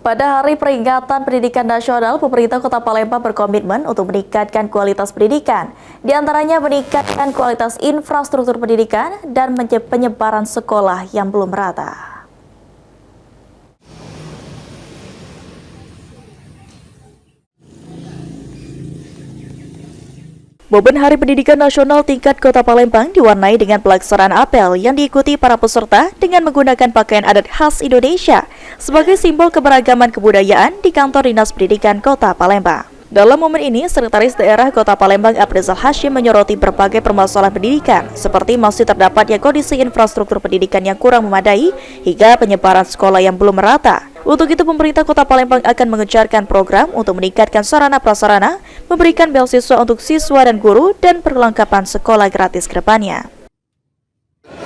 Pada Hari Peringatan Pendidikan Nasional, pemerintah Kota Palembang berkomitmen untuk meningkatkan kualitas pendidikan. Di antaranya meningkatkan kualitas infrastruktur pendidikan dan penyebaran sekolah yang belum merata. Momen Hari Pendidikan Nasional tingkat Kota Palembang diwarnai dengan pelaksanaan apel yang diikuti para peserta dengan menggunakan pakaian adat khas Indonesia sebagai simbol keberagaman kebudayaan di kantor Dinas Pendidikan Kota Palembang. Dalam momen ini, Sekretaris Daerah Kota Palembang Abrizal Hashim menyoroti berbagai permasalahan pendidikan, seperti masih terdapatnya kondisi infrastruktur pendidikan yang kurang memadai hingga penyebaran sekolah yang belum merata. Untuk itu, pemerintah Kota Palembang akan mengejarkan program untuk meningkatkan sarana prasarana, memberikan beasiswa untuk siswa dan guru, dan perlengkapan sekolah gratis ke depannya.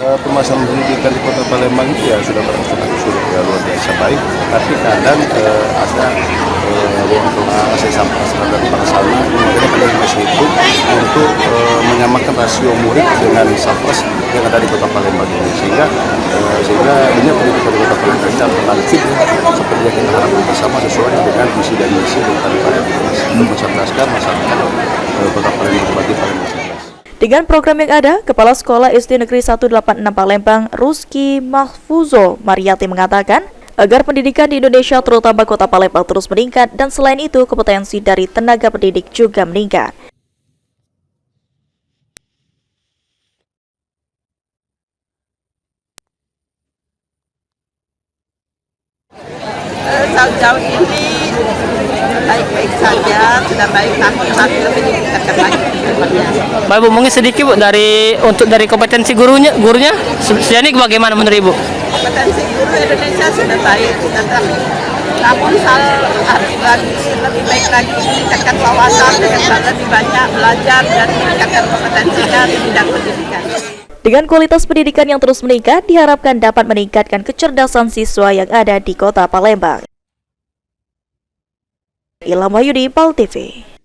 Permasalahan pendidikan di Kota Palembang itu ya sudah berangsur-angsur luar biasa baik, tapi kadang ada saya sampaikan dari sana makanya itu untuk menyamakan rasio murid dengan Sapres yang ada di Kota Palembang ini sehingga dunia pendidikan di Kota Palembang ini harus bangkit seperti yang kita harapkan bersama sesuai dengan visi dan misi daripada untuk mencerdaskan masyarakat Kota Palembang sebagai Palembang cerdas. Dengan program yang ada, Kepala Sekolah SD Negeri 186 Palembang, Ruski Mahfuzo Mariati mengatakan, agar pendidikan di Indonesia terutama Kota Palembang terus meningkat dan selain itu kompetensi dari tenaga pendidik juga meningkat. Sejauh ini baik-baik saja, sudah baik, tapi lebih ditingkatkan lagi. Mbak Ibu, mungkin sedikit Bu dari kompetensi gurunya sejauh ini bagaimana menurut Ibu? Kompetensi guru Indonesia sudah baik, namun harus lebih baik lagi meningkatkan wawasan dengan lebih banyak belajar dan meningkatkan kompetensinya di bidang pendidikan. Dengan kualitas pendidikan yang terus meningkat, diharapkan dapat meningkatkan kecerdasan siswa yang ada di Kota Palembang. Ilham Wahyudi, PAL TV.